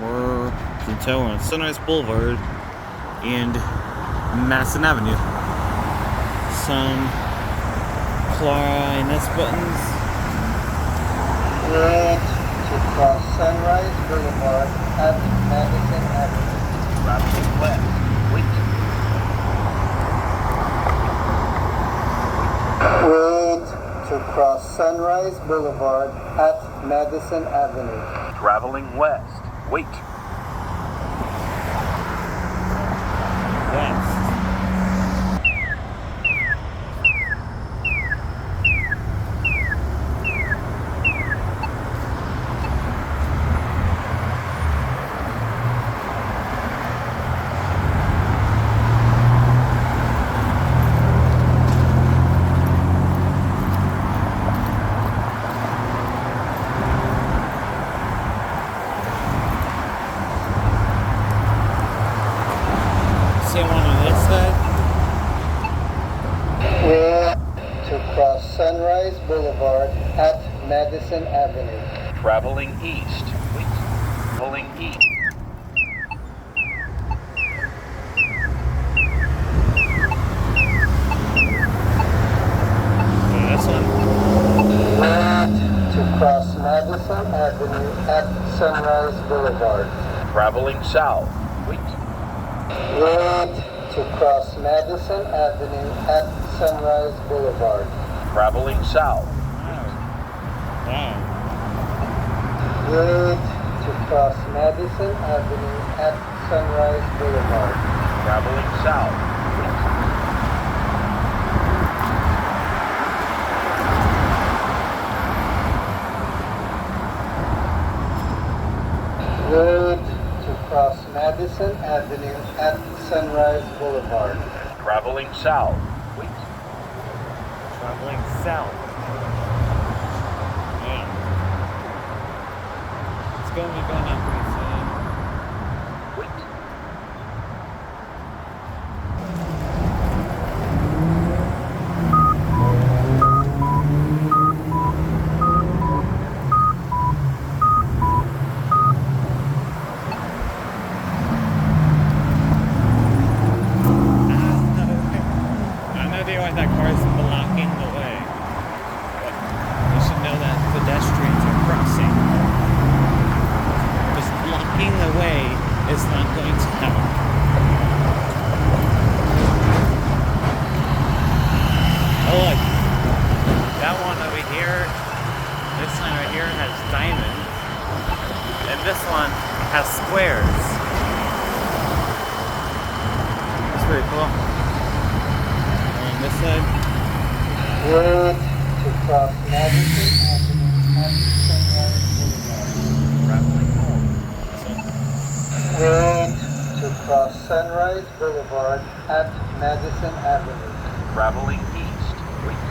We're on Sunrise Boulevard and Madison Avenue. Some Polara iNS buttons. Right to cross Sunrise Boulevard at Madison Avenue. Traveling west. Wait. Wait to cross Sunrise Boulevard at Madison Avenue. Traveling west. Wait. West. See one on this side? Wait to cross Sunrise Boulevard at Madison Avenue. Traveling east. Wait. Traveling east. This one. Wait to cross Madison Avenue at Sunrise Boulevard. Traveling south. Wait. Wait to cross Madison Avenue at Sunrise Boulevard. Traveling south. Wow. Wait to cross Madison Avenue at Sunrise Boulevard. Traveling south. Wait. Wait to cross Madison Avenue at Sunrise Boulevard. Traveling south. Wait. Traveling south. Yeah. It's going to be going down pretty soon. Wait. I know they why that car is blocking the way. But you should know that pedestrians are crossing. Just blocking the way is not going to help. Oh look, that one over here, this one right here has diamonds, and this one has squares. That's pretty cool. On this side, Wait to cross Madison Avenue at Sunrise Boulevard. Traveling north. Wait to cross Sunrise Boulevard at Madison Avenue. Traveling east. Wait.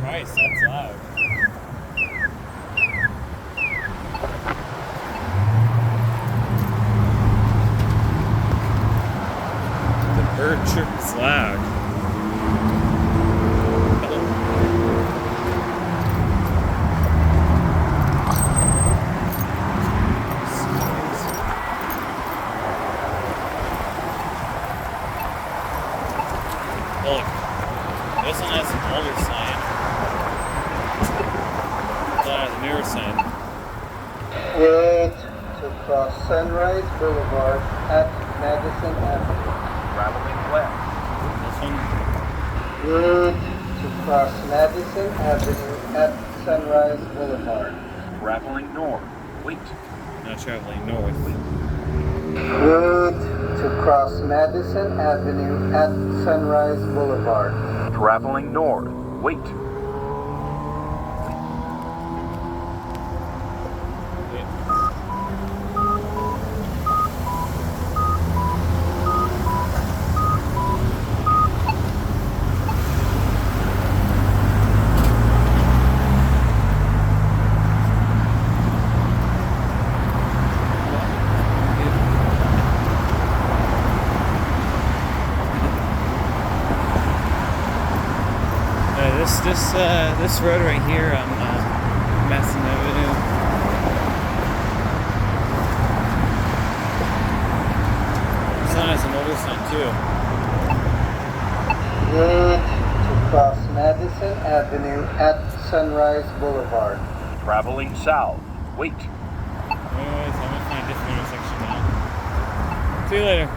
Christ, that's loud. The bird chirp is loud. Look, this one has an older sign. That has a newer sign. Wait to cross Sunrise Boulevard at Madison Avenue. Traveling west. This one, Wait to cross Madison Avenue at Sunrise Boulevard. Traveling north. Wait. not traveling north. Wait to cross Madison Avenue at Sunrise Boulevard. Traveling north. Wait. This road right here on Madison Avenue. This one has an older sign too. Wait to cross Madison Avenue at Sunrise Boulevard. Traveling south. Wait. Anyways, I'm gonna find this intersection now. See you later.